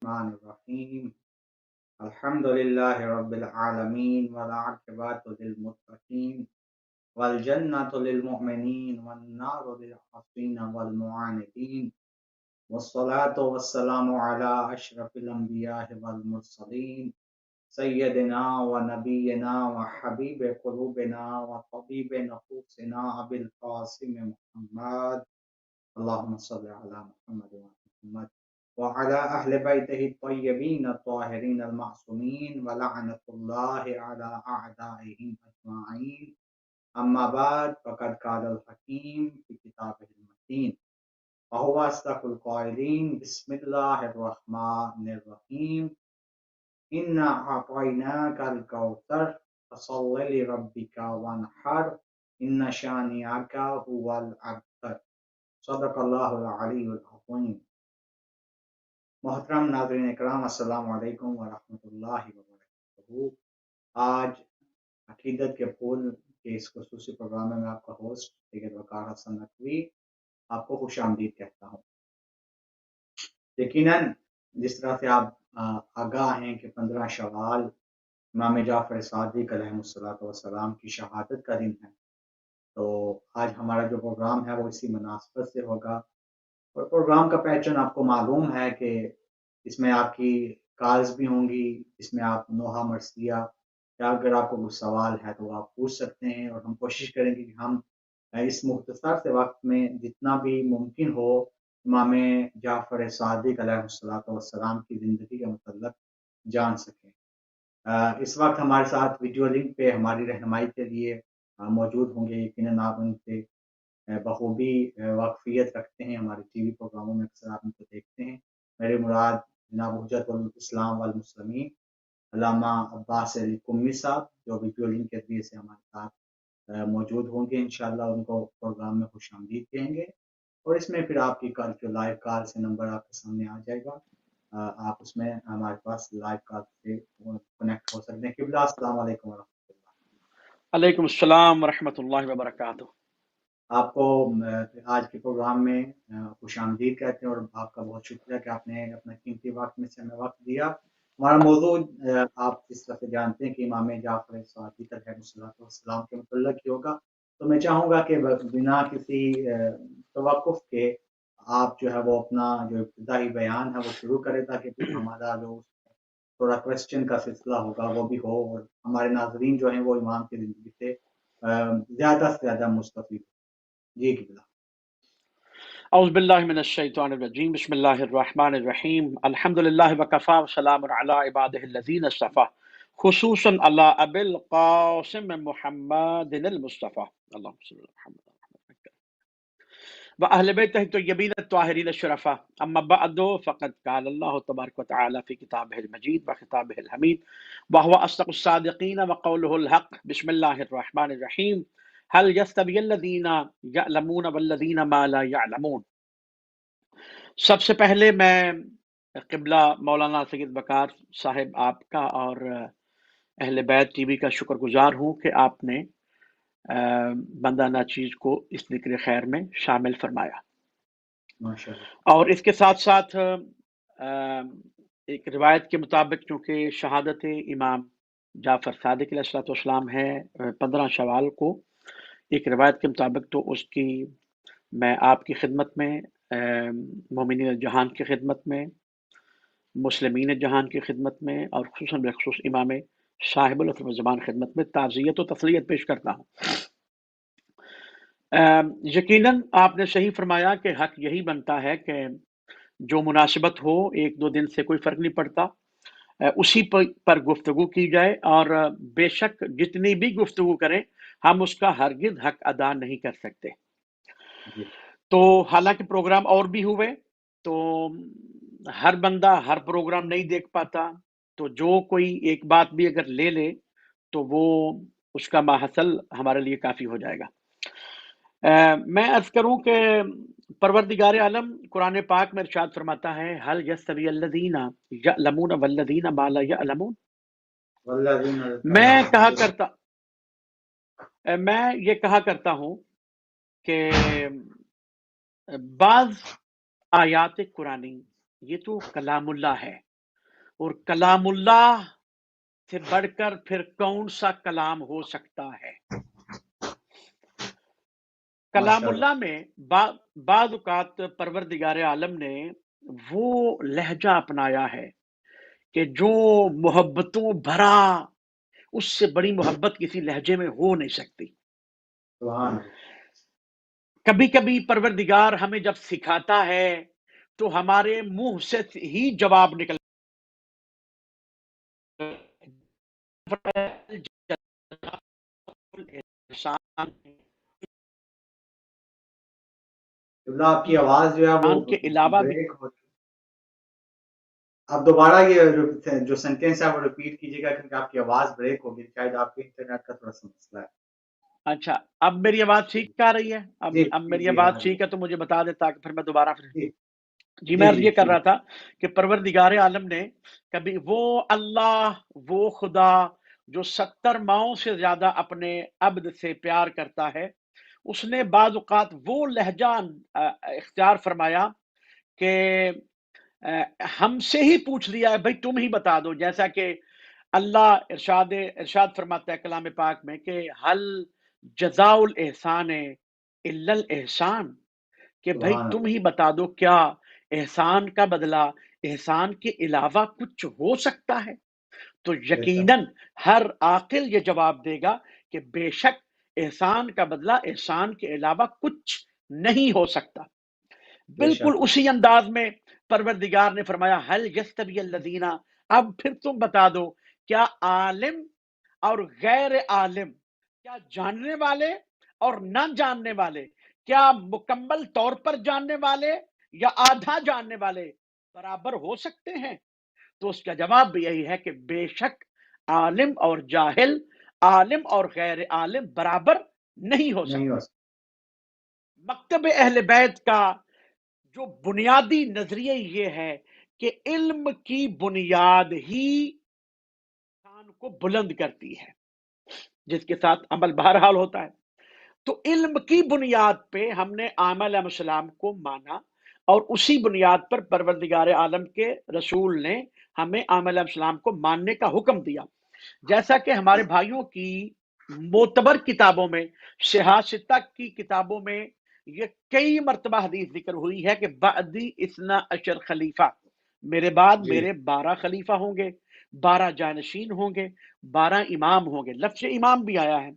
الرحمن الرحیم الحمد للہ رب العالمین والعاقبۃ للمتقین والجنۃ للمؤمنین والنار للعاصین والمعاندین والصلاة والسلام علی اشرف الانبیاء والمرسلین سیدنا و نبینا و حبیب قلوبنا و طبیب نفوسنا ابی القاسم محمد اللهم صل على محمد محمد وعلى أهل بيته الطيبين الطاهرين المعصومين ولعنة الله على أعدائهم أجمعين أما بعد فقد قال الحكيم في كتابه المتين وهو أصدق القائلين بسم الله الرحمن الرحيم إنا أعطيناك الكوثر فصل لربك وانحر إن شانئك هو الأبتر صدق اللہ العلی العظیم۔ محترم ناظرین اکرام، السلام علیکم ورحمۃ اللہ وبرکاتہ۔ آج عقیدت کے پھول کے اس خصوصی پروگرام میں آپ کا ہوسٹ سید وقار حسن نقوی آپ کو خوش آمدید کہتا ہوں۔ یقیناً جس طرح سے آپ آگاہ ہیں کہ 15 شوال امام جعفر صادق علیہ السلام کی شہادت کا دن ہے، تو آج ہمارا جو پروگرام ہے وہ اسی مناسبت سے ہوگا۔ اور پروگرام کا پیٹرن آپ کو معلوم ہے کہ اس میں آپ کی کالز بھی ہوں گی، اس میں آپ نوحہ مرثیہ یا اگر آپ کو کوئی سوال ہے تو آپ پوچھ سکتے ہیں، اور ہم کوشش کریں گے کہ ہم اس مختصر سے وقت میں جتنا بھی ممکن ہو امام جعفر صادق علیہ السلام کی زندگی کے متعلق جان سکیں۔ اس وقت ہمارے ساتھ ویڈیو لنک پہ ہماری رہنمائی کے لیے موجود ہوں گے، یقیناً آپ ان سے بخوبی واقفیت رکھتے ہیں، ہمارے ٹی وی پروگراموں میں اکثر آپ ان کو دیکھتے ہیں۔ میرے مراد جناب حجت الاسلام والمسلمین علامہ عباس علی قمی صاحب جو ویڈیو لنک کے ذریعے سے ہمارے ساتھ موجود ہوں گے، انشاءاللہ ان کو پروگرام میں خوش آمدید کہیں گے، اور اس میں پھر آپ کی کال جو لائیو کال سے نمبر آپ کے سامنے آ جائے گا، آپ اس میں ہمارے پاس لائیو کال سے کنیکٹ ہو سکتے ہیں۔ قبلہ السلام علیکم ورحمۃ اللہ۔ علیکم السلام ورحمۃ اللہ وبرکاتہ۔ آپ کو آج کے پروگرام میں خوش آمدید کہتے ہیں، اور آپ کا بہت شکریہ کہ آپ نے اپنا قیمتی وقت میں سے ہمیں وقت دیا۔ ہمارا موضوع آپ جس طرح سے جانتے ہیں کہ امام جعفر صادق علیہ السلام کے متعلق ہی ہوگا، تو میں چاہوں گا کہ بنا کسی توقف کے آپ جو ہے وہ اپنا جو ابتدائی بیان ہے وہ شروع کریں، تاکہ پھر ہمارا جو تھوڑا کوشچن کا سلسلہ ہوگا وہ بھی ہو، اور ہمارے ناظرین جو ہیں وہ امام کی زندگی سے زیادہ سے زیادہ مستفید ہو۔ جی قبلہ۔ اعوذ باللہ من الشیطان الرجیم، بسم اللہ الرحمن الرحیم، الحمدللہ وکفا وسلام علی عبادہ الذین اصطفی، خصوصاً علی ابی القاسم محمد المصطفی، اللہم صلی علی محمد واہل بیتہ الطیبین الطاہرین الشرفاء، اما بعد فقد قال اللہ تبارک وتعالی فی کتابہ المجید وخطابہ الحمید وهو اصدق الصادقین وقولہ الحق، بسم اللہ الرحمن الرحیم، هل يستوي الذین یعلمون والذین ما لا یعلمون۔ سب سے پہلے میں قبلہ مولانا سید وقار صاحب آپ کا اور اہل بیت ٹی وی کا شکر گزار ہوں کہ آپ نے بندہ ناچیز کو اس ذکر خیر میں شامل فرمایا، ماشاءاللہ۔ اور اس کے ساتھ ساتھ ایک روایت کے مطابق چونکہ شہادت امام جعفر صادق علیہ السلام ہے 15 شوال کو، ایک روایت کے مطابق، تو اس کی میں آپ کی خدمت میں، مومنین جہان کی خدمت میں، مسلمین جہان کی خدمت میں، اور خصوصاً بخصوص امام صاحب العصر والزمان خدمت میں تعزیت و تسلیت پیش کرتا ہوں۔ یقیناً آپ نے صحیح فرمایا کہ حق یہی بنتا ہے کہ جو مناسبت ہو، ایک دو دن سے کوئی فرق نہیں پڑتا، اسی پر گفتگو کی جائے، اور بے شک جتنی بھی گفتگو کریں ہم اس کا ہرگز حق ادا نہیں کر سکتے۔ جی تو حالانکہ پروگرام اور بھی ہوئے، تو ہر بندہ ہر پروگرام نہیں دیکھ پاتا، تو جو کوئی ایک بات بھی اگر لے لے تو وہ اس کا ماحصل ہمارے لیے کافی ہو جائے گا۔ میں عرض کروں کہ پروردگار عالم قرآن پاک میں ارشاد فرماتا ہے هل يستوي الذين يعلمون والذين ما لا يعلمون۔ میں یہ کہا کرتا ہوں کہ بعض آیات قرآنی یہ تو کلام اللہ ہے، اور کلام اللہ سے بڑھ کر پھر کون سا کلام ہو سکتا ہے؟ کلام اللہ میں بعض اوقات پروردگار عالم نے وہ لہجہ اپنایا ہے کہ جو محبتوں بھرا، اس سے بڑی محبت کسی لہجے میں ہو نہیں سکتی. کبھی کبھی پروردگار ہمیں جب سکھاتا ہے تو ہمارے منہ سے ہی جواب نکل آپ کی آواز جو ہے وہ کے علاوہ بھی بریک ہو. آپ دوبارہ یہ جو سینٹینس ہے وہ ریپیٹ کیجیے گا کیونکہ آپ کی آواز بریک ہوگی، شاید آپ کے انٹرنیٹ کا تھوڑا سا مسئلہ ہے. اچھا، اب میری آواز ٹھیک آ رہی ہے؟ اب میری آواز ٹھیک ہے تو مجھے بتا دے تاکہ پھر میں دوبارہ جی میں یہ کر رہا تھا کہ پروردگار عالم نے کبھی وہ اللہ، وہ خدا جو 70 ماؤں سے زیادہ اپنے عبد سے پیار کرتا ہے، اس نے بعض اوقات وہ لہجہ اختیار فرمایا کہ ہم سے ہی پوچھ لیا ہے بھائی تم ہی بتا دو. جیسا کہ اللہ ارشاد فرماتا ہے کلام پاک میں کہ حل جزاء الاحسان الا الاحسان، کہ بھائی تم ہی بتا دو کیا احسان کا بدلہ احسان کے علاوہ کچھ ہو سکتا ہے؟ تو یقیناً ہر عاقل یہ جواب دے گا کہ بے شک احسان کا بدلہ احسان کے علاوہ کچھ نہیں ہو سکتا. بالکل اسی انداز میں پروردگار نے فرمایا حل یستوی الذین، اب پھر تم بتا دو کیا عالم اور غیر عالم، کیا جاننے والے اور نہ جاننے والے، کیا مکمل طور پر جاننے والے یا آدھا جاننے والے برابر ہو سکتے ہیں؟ تو اس کا جواب بھی یہی ہے کہ بے شک عالم اور جاہل، عالم اور غیر عالم برابر نہیں ہو سکتے. مکتب اہل بیت کا جو بنیادی نظریہ یہ ہے کہ علم کی بنیاد ہی انسان کو بلند کرتی ہے، جس کے ساتھ عمل بہرحال ہوتا ہے. تو علم کی بنیاد پہ ہم نے آدم علیہ السلام کو مانا، اور اسی بنیاد پر پروردگار عالم کے رسول نے ہمیں آدم علیہ السلام کو ماننے کا حکم دیا. جیسا کہ ہمارے بھائیوں کی معتبر کتابوں میں، صحاح کی کتابوں میں یہ کئی مرتبہ حدیث ذکر ہوئی ہے کہ بعدی 12 خلیفہ، میرے بعد میرے 12 خلیفہ ہوں گے، 12 جانشین ہوں گے، 12 امام ہوں گے. لفظ امام بھی آیا ہے.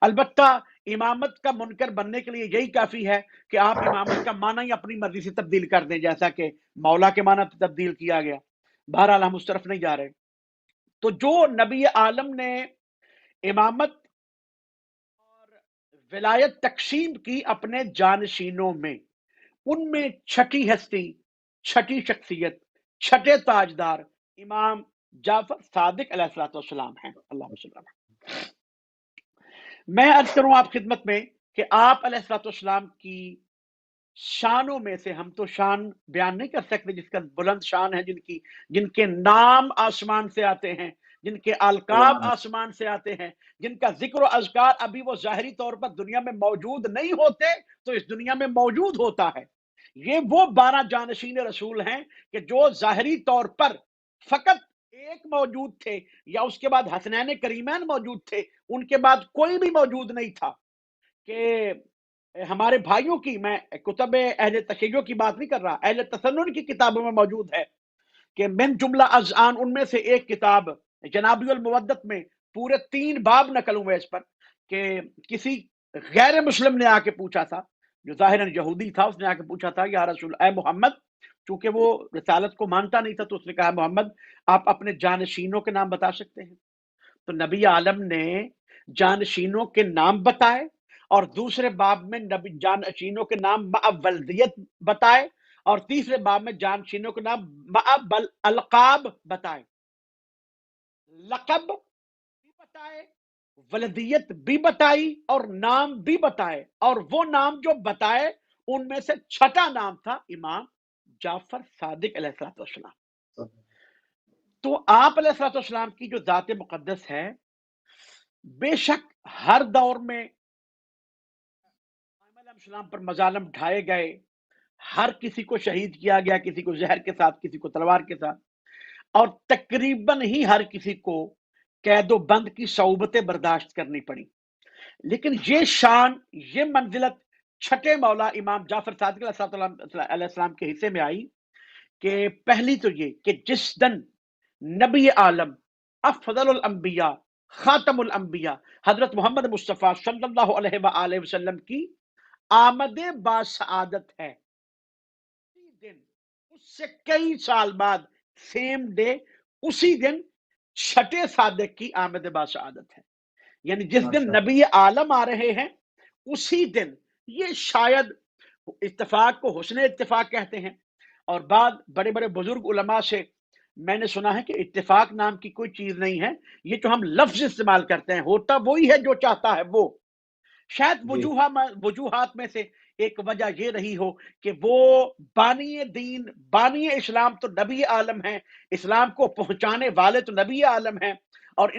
البتہ امامت کا منکر بننے کے لیے یہی کافی ہے کہ آپ امامت کا معنی ہی اپنی مرضی سے تبدیل کر دیں، جیسا کہ مولا کے معنی تبدیل کیا گیا. بہرحال ہم اس طرف نہیں جا رہے. تو جو نبی عالم نے امامت اور ولایت تقسیم کی اپنے جانشینوں میں، ان میں چھٹی ہستی، چھٹی شخصیت، چھٹے تاجدار امام جعفر صادق علیہ السلام ہیں. اللہم صلی اللہ علیہ وسلم. میں عرض کروں آپ خدمت میں کہ آپ علیہ السلام کی شانوں میں سے ہم تو شان بیان نہیں کر سکتے جس کا بلند شان ہے، جن کے نام آسمان سے آتے ہیں، جن کے القاب آسمان سے آتے ہیں، جن کا ذکر و اذکار ابھی وہ ظاہری طور پر دنیا میں موجود نہیں ہوتے تو اس دنیا میں موجود ہوتا ہے. یہ وہ 12 جانشین رسول ہیں کہ جو ظاہری طور پر فقط ایک موجود تھے، یا اس کے بعد حسنین کریمین موجود تھے، ان کے بعد کوئی بھی موجود نہیں تھا. کہ ہمارے بھائیوں کی، میں کتب اہل تشیع کی بات نہیں کر رہا، اہل تسنن کی کتابوں میں موجود ہے کہ من جملہ اذعان، ان میں سے ایک کتاب جنابی المودت میں پورے 3 باب نقل ہوئے اس پر، کہ کسی غیر مسلم نے آ کے پوچھا تھا، جو ظاہراً یہودی تھا، اس نے آ کے پوچھا تھا یا رسول اے محمد، چونکہ وہ رسالت کو مانتا نہیں تھا، تو اس نے کہا محمد آپ اپنے جانشینوں کے نام بتا سکتے ہیں؟ تو نبی عالم نے جانشینوں کے نام بتائے، اور دوسرے باب میں نبی جانشینوں کے نام مع ولدیت بتائے، اور تیسرے باب میں جانشینوں کے نام مع القاب بتائے. لقب بھی بتائے، ولدیت بھی بتائی، اور نام بھی بتائے. اور وہ نام جو بتائے ان میں سے چھٹا نام تھا امام جعفر صادق علیہ السلام. تو آپ علیہ السلام کی جو ذات مقدس ہے، بے شک ہر دور میں علیہ السلام پر مظالم ڈھائے گئے، ہر کسی کو شہید کیا گیا، کسی کو زہر کے ساتھ، کسی کو تلوار کے ساتھ. اور تقریباً ہی ہر کسی کو قید و بند کی صعوبتیں برداشت کرنی پڑی، لیکن یہ شان، یہ منزلت چھٹے مولا امام جعفر صادق علیہ السلام کے حصے میں آئی کہ پہلی تو یہ کہ جس دن نبی عالم افضل الانبیاء خاتم الانبیاء حضرت محمد مصطفیٰ صلی اللہ علیہ وآلہ وسلم کی آمد باسعادت ہے، اسی دن، اس سے کئی سال بعد، سیم ڈے، اسی دن چھٹے صادق کی آمد باسعادت ہے، یعنی جس دن نبی عالم آ رہے ہیں اسی دن، یہ شاید اتفاق کو حسن اتفاق کہتے ہیں، اور بعد بڑے بڑے بزرگ علماء سے میں نے سنا ہے کہ اتفاق نام کی کوئی چیز نہیں ہے، یہ جو ہم لفظ استعمال کرتے ہیں، ہوتا وہی ہے جو چاہتا ہے وہ، شاید وجوہات میں سے ایک وجہ یہ رہی ہو کہ وہ بانی دین، بانی اسلام تو نبی عالم ہیں، اسلام کو پہنچانے والے تو نبی عالم ہیں، اور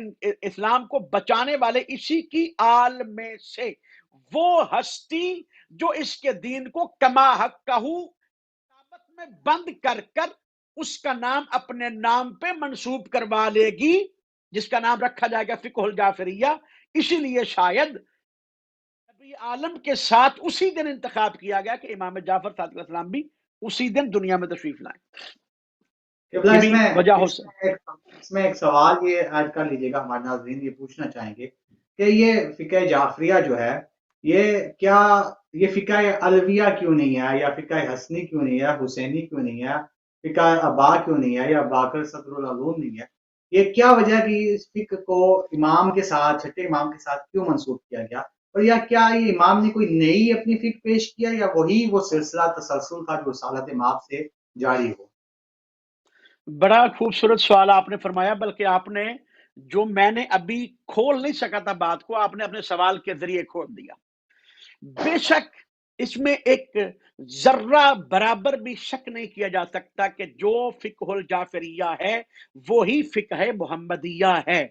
اسلام کو بچانے والے اسی کی آل میں سے وہ ہستی جو اس کے دین کو کما حق کہو کتابت میں بند کر کر اس کا نام اپنے نام پہ منسوب کروا لے گی، جس کا نام رکھا جائے گا فقہ الجعفریہ، اسی لیے شاید نبی عالم کے ساتھ اسی دن انتخاب کیا گیا کہ امام جعفر صادق علیہ السلام بھی اسی دن دنیا میں تشریف لائیں۔ اس میں ایک سوال یہ ایڈ کر لیجئے گا، ہمارے ناظرین یہ پوچھنا چاہیں گے کہ یہ فقہ جعفریہ جو ہے یہ فقہ علویہ کیوں نہیں ہے، یا فقہ حسنی کیوں نہیں ہے، حسینی کیوں نہیں ہے، فقہ ابا کیوں نہیں ہے، یا باقر صدر العلوم نہیں ہے؟ یہ کیا وجہ ہے کہ اس فقہ کو امام کے ساتھ، چھٹے امام کے ساتھ کیوں منسوخ کیا گیا؟ اور یا کیا یہ امام نے کوئی نئی اپنی فقہ پیش کیا، یا وہی وہ سلسلہ تسلسل تھا جو رسالت مآب سے جاری ہو؟ بڑا خوبصورت سوال آپ نے فرمایا، بلکہ آپ نے جو میں نے ابھی کھول نہیں سکا تھا بات کو، آپ نے اپنے سوال کے ذریعے کھول دیا۔ بے شک اس میں ایک ذرہ برابر بھی شک نہیں کیا جا سکتا کہ جو فقہ الجعفریہ ہے وہی فقہ محمدیہ ہے،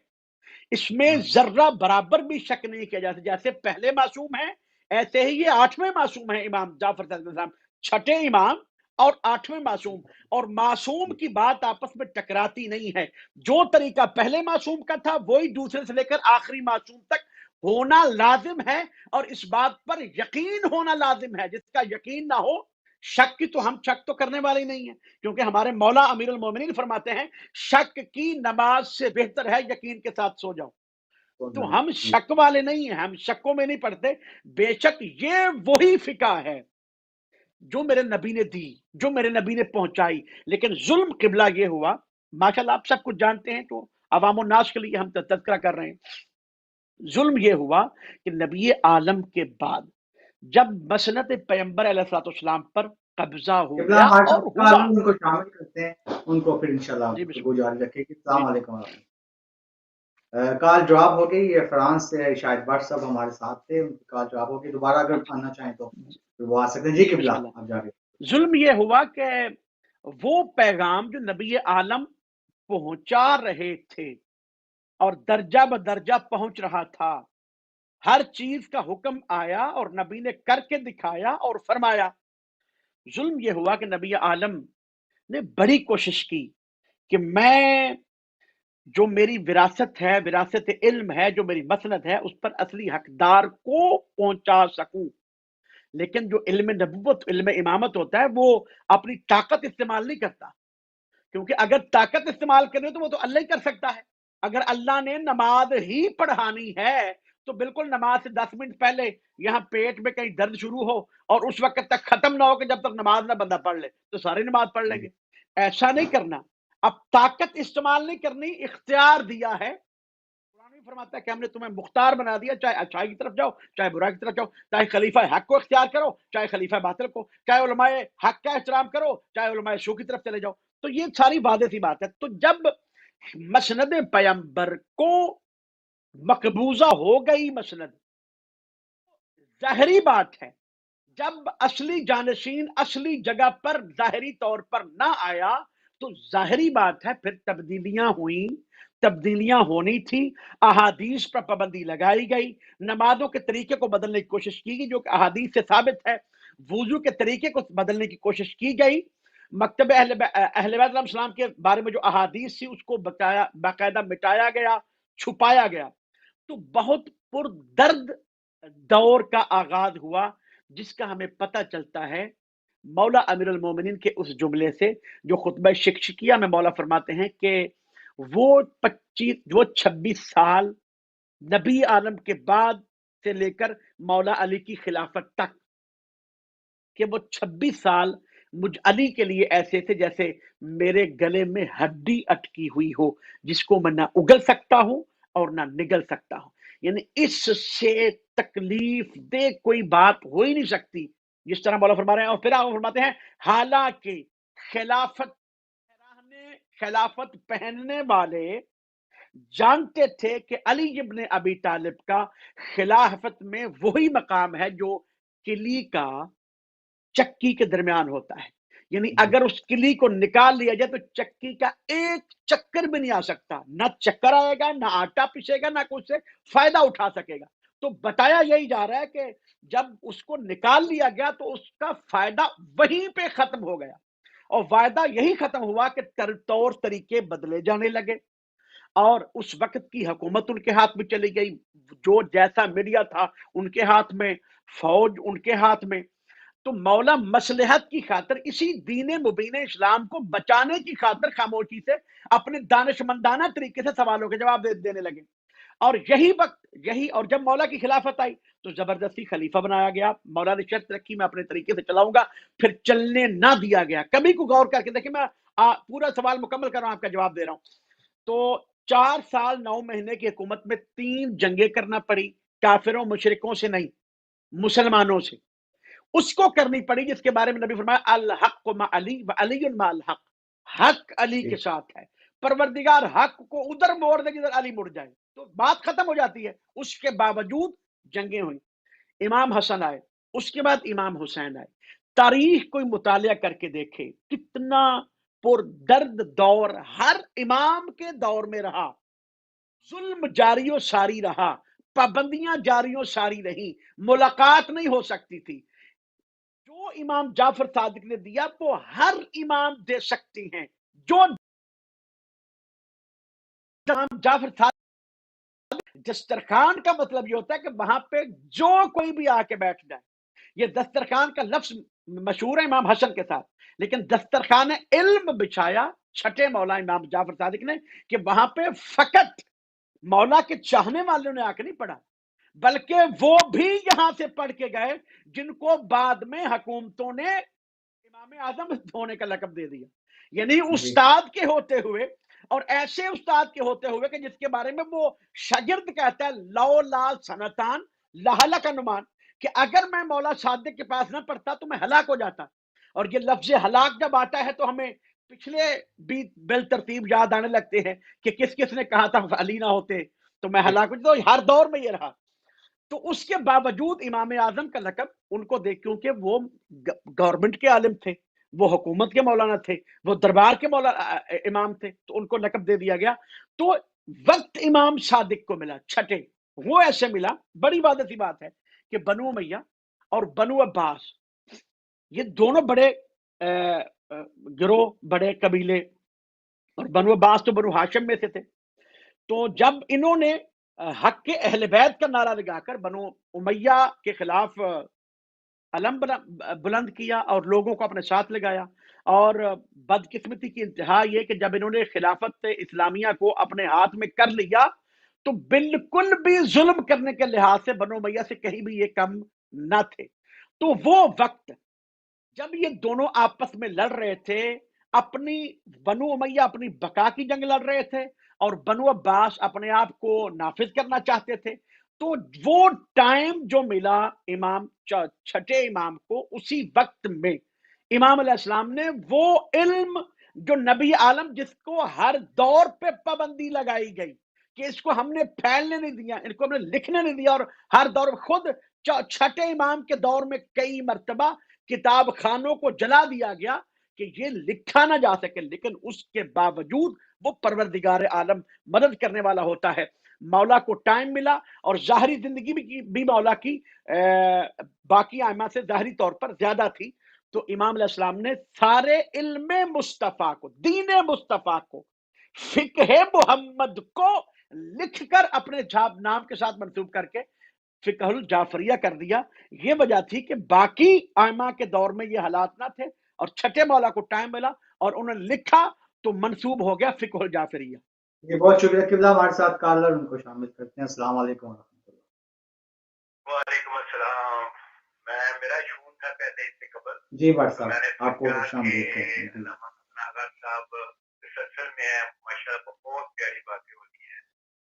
اس میں ذرہ برابر بھی شک نہیں کیا جا سکتا۔ جیسے پہلے معصوم ہیں ایسے ہی یہ 8ویں معصوم ہیں، امام جعفر صادق علیہ السلام چھٹے امام اور 8ویں معصوم، اور معصوم کی بات آپس میں ٹکراتی نہیں ہے، جو طریقہ پہلے معصوم کا تھا وہی دوسرے سے لے کر آخری معصوم تک ہونا لازم ہے، اور اس بات پر یقین ہونا لازم ہے، جس کا یقین نہ ہو، شک کی تو ہم شک تو کرنے والے نہیں ہیں، کیونکہ ہمارے مولا امیر المومنین فرماتے ہیں شک کی نماز سے بہتر ہے یقین کے ساتھ سو جاؤ، تو ہم شک والے نہیں ہیں، ہم شکوں میں نہیں پڑتے۔ بے شک یہ وہی فقہ ہے جو میرے نبی نے دی، جو میرے نبی نے پہنچائی، لیکن ظلم قبلہ یہ ہوا، ماشاءاللہ آپ سب کچھ جانتے ہیں، تو عوام الناس کے لیے ہم تذکرہ کر رہے ہیں، ظلم یہ ہوا کہ نبی عالم کے بعد جب مسند پیغمبر علیہ السلام پر قبضہ ہو گیا اور ہوا، ان کو شامل کرتے ہیں، ان کو پھر انشاءاللہ جاری رکھے گی۔ السلام علیکم ورحمۃ اللہ۔ کال ڈراپ ہو گئی، یہ فرانس سے شاید بٹ صاحب ہمارے ساتھ تھے، ان کی کال ڈراپ ہو گئی، دوبارہ اگر آنا چاہیں تو وہ آ سکتے ہیں۔ جی قبلہ آپ جا رہے۔ ظلم یہ ہوا کہ وہ پیغام جو نبی عالم پہنچا رہے تھے اور درجہ بدرجہ پہنچ رہا تھا، ہر چیز کا حکم آیا اور نبی نے کر کے دکھایا اور فرمایا، ظلم یہ ہوا کہ نبی عالم نے بڑی کوشش کی کہ میں جو میری وراثت ہے، وراثت علم ہے، جو میری مسند ہے، اس پر اصلی حقدار کو پہنچا سکوں، لیکن جو علم نبوت، علم امامت ہوتا ہے، وہ اپنی طاقت استعمال نہیں کرتا، کیونکہ اگر طاقت استعمال کرے تو وہ تو اللہ ہی کر سکتا ہے۔ اگر اللہ نے نماز ہی پڑھانی ہے تو بالکل نماز سے 10 منٹ پہلے یہاں پیٹ میں کہیں درد شروع ہو اور اس وقت تک ختم نہ ہو کہ جب تک نماز نہ بندہ پڑھ لے، تو ساری نماز پڑھ لیں گے، ایسا نہیں کرنا۔ اب طاقت استعمال نہیں کرنی، اختیار دیا ہے، قرآن بھی فرماتا ہے کہ ہم نے تمہیں مختار بنا دیا، چاہے اچھائی کی طرف جاؤ چاہے برائی کی طرف جاؤ، چاہے خلیفہ حق کو اختیار کرو چاہے خلیفہ باطل کو، چاہے علماء حق کا احترام کرو چاہے علماء سو کی طرف چلے جاؤ، تو یہ ساری واضح سی بات ہے۔ تو جب مسند پیغمبر کو مقبوضہ ہو گئی مسند، ظاہری بات ہے جب اصلی جانشین اصلی جگہ پر ظاہری طور پر نہ آیا تو ظاہری بات ہے پھر تبدیلیاں ہوئیں، تبدیلیاں ہونی تھی، احادیث پر پابندی لگائی گئی، نمازوں کے طریقے کو بدلنے کی کوشش کی گئی جو کہ احادیث سے ثابت ہے، وضو کے طریقے کو بدلنے کی کوشش کی گئی، مکتب اہل بیت علیہ السلام کے بارے میں جو احادیث تھی اس کو باقاعدہ مٹایا گیا، چھپایا گیا. تو بہت پر درد دور کا آغاز ہوا، جس کا ہمیں پتہ چلتا ہے مولا امیر المومنین کے اس جملے سے جو خطبہ شکشکیہ میں مولا فرماتے ہیں کہ وہ 26 سال نبی عالم کے بعد سے لے کر مولا علی کی خلافت تک، کہ وہ 26 سال مجھ علی کے لیے ایسے تھے جیسے میرے گلے میں ہڈی اٹکی ہوئی ہو، جس کو میں نہ اگل سکتا ہوں اور نہ نگل سکتا ہوں. یعنی اس سے تکلیف دہ کوئی بات ہو ہی نہیں سکتی، جس طرح مولا فرما رہے ہیں. اور پھر آپ فرماتے ہیں حالانکہ خلافت پہننے والے جانتے تھے کہ علی ابن ابی طالب کا خلافت میں وہی مقام ہے جو کلی کا چکی کے درمیان ہوتا ہے. یعنی اگر اس کلی کو نکال لیا جائے تو چکی کا ایک چکر بھی نہیں آ سکتا، نہ چکر آئے گا، نہ آٹا پسے گا، نہ کچھ سے فائدہ اٹھا سکے گا. تو بتایا یہی جا رہا ہے کہ جب اس کو نکال لیا گیا تو اس کا فائدہ وہیں پہ ختم ہو گیا، اور فائدہ یہی ختم ہوا کہ طور طریقے بدلے جانے لگے، اور اس وقت کی حکومت ان کے ہاتھ میں چلی گئی، جو جیسا میڈیا تھا ان کے ہاتھ میں، فوج ان کے ہاتھ میں. تو مولا مصلحت کی خاطر اسی دین مبین اسلام کو بچانے کی خاطر خاموشی سے اپنے دانشمندانہ طریقے سے سوالوں کے جواب دینے لگے. اور اور جب مولا کی خلافت آئی تو زبردستی خلیفہ بنایا گیا. مولا نے شرط رکھی میں اپنے طریقے سے چلاؤں گا، پھر چلنے نہ دیا گیا. کبھی کو غور کر کے دیکھیں، میں پورا سوال مکمل کر رہا ہوں، آپ کا جواب دے رہا ہوں. تو 4 سال 9 مہینے کی حکومت میں 3 جنگیں کرنا پڑی، کافروں مشرکوں سے نہیں، مسلمانوں سے. اس کو کرنی پڑی جس کے بارے میں نبی فرمایا الحق مع علی و علی مع الحق، حق علی کے ساتھ ہے. پروردگار حق کو ادھر موڑ دے جدھر علی مڑ جائے تو بات ختم ہو جاتی ہے. اس کے باوجود جنگیں ہوئی. امام حسن آئے، اس کے بعد امام حسین آئے. تاریخ کوئی مطالعہ کر کے دیکھے کتنا پر درد دور ہر امام کے دور میں رہا. ظلم جاری و ساری رہا، پابندیاں جاری و ساری رہی، ملاقات نہیں ہو سکتی تھی. جو امام جعفر صادق نے دیا وہ ہر امام دے سکتے ہیں. جو امام جعفر صادق دسترخوان کا مطلب یہ ہوتا ہے کہ وہاں پہ جو کوئی بھی آ کے بیٹھ جائے. یہ دسترخوان کا لفظ مشہور ہے امام حسن کے ساتھ، لیکن دسترخوان علم بچھایا چھٹے مولا امام جعفر صادق نے کہ وہاں پہ فقط مولا کے چاہنے والوں نے آ کے نہیں پڑھا، بلکہ وہ بھی یہاں سے پڑھ کے گئے جن کو بعد میں حکومتوں نے امام اعظم ہونے کا لقب دے دیا. یعنی استاد کے ہوتے ہوئے، اور ایسے استاد کے ہوتے ہوئے کہ جس کے بارے میں وہ شاگرد کہتا ہے لو لال سنتان لہلک نمان، کہ اگر میں مولا صادق کے پاس نہ پڑھتا تو میں ہلاک ہو جاتا. اور یہ لفظ ہلاک جب آتا ہے تو ہمیں پچھلے بھی بل ترتیب یاد آنے لگتے ہیں کہ کس کس نے کہا تھا علی نہ ہوتے تو میں ہلاک ہو جاتا. ہر دور میں یہ رہا. تو اس کے باوجود امام اعظم کا لقب ان کو دے، کیونکہ وہ گورنمنٹ کے عالم تھے، وہ حکومت کے مولانا تھے، وہ دربار کے امام تھے، تو ان کو لقب دے دیا گیا. تو وقت امام صادق کو ملا چھٹے، وہ ایسے ملا. بڑی بات سی بات ہے کہ بنو امیہ اور بنو عباس یہ دونوں بڑے گروہ، بڑے قبیلے، اور بنو عباس تو بنو ہاشم میں سے تھے. تو جب انہوں نے حق کے اہل بیت کا نعرہ لگا کر بنو امیہ کے خلاف علم بلند کیا اور لوگوں کو اپنے ساتھ لگایا، اور بدقسمتی کی انتہا یہ کہ جب انہوں نے خلافت اسلامیہ کو اپنے ہاتھ میں کر لیا تو بالکل بھی ظلم کرنے کے لحاظ سے بنو امیہ سے کہیں بھی یہ کم نہ تھے. تو وہ وقت جب یہ دونوں آپس میں لڑ رہے تھے، اپنی بنو امیہ اپنی بقا کی جنگ لڑ رہے تھے اور بنو عباس اپنے آپ کو نافذ کرنا چاہتے تھے. تو وہ ٹائم جو ملا امام چھٹے امام کو، اسی وقت میں امام علیہ السلام نے وہ علم جو نبی عالم جس کو ہر دور پہ پابندی لگائی گئی کہ اس کو ہم نے پھیلنے نہیں دیا، ان کو ہم نے لکھنے نہیں دیا، اور ہر دور خود چھٹے امام کے دور میں کئی مرتبہ کتاب خانوں کو جلا دیا گیا کہ یہ لکھا نہ جا سکے، لیکن اس کے باوجود وہ پروردگار عالم مدد کرنے والا ہوتا ہے. مولا کو ٹائم ملا، اور ظاہری زندگی بھی مولا کی باقی ائمہ سے ظاہری طور پر زیادہ تھی. تو امام علیہ السلام نے سارے علم مصطفیٰ کو، دین مصطفیٰ کو، فقہ محمد کو لکھ کر اپنے چھاپ نام کے ساتھ منسوب کر کے فقہ الجعفریہ کر دیا۔ یہ وجہ تھی کہ باقی ائمہ کے دور میں یہ حالات نہ تھے، اور چھٹے مولا کو ٹائم ملا اور انہوں نے لکھا تو منسوب ہو گیا فقہ الجعفریہ۔ یہ بہت شکریہ قبلہ، ہمارے ساتھ کالر ان کو شامل کرتے ہیں۔ السلام علیکم ورحمۃ اللہ۔ وعلیکم السلام۔ میرا شون تھا پہلے اس سے قبل، جی بھٹ تو میں صاحب نے آپ کو سوچا خوش کہ آمدید کہتے ہیں۔ علامہ حسن آغا صاحب مسلسل میں ہیں، ماشاءاللہ بہت پیاری باتیں ہوتی ہیں،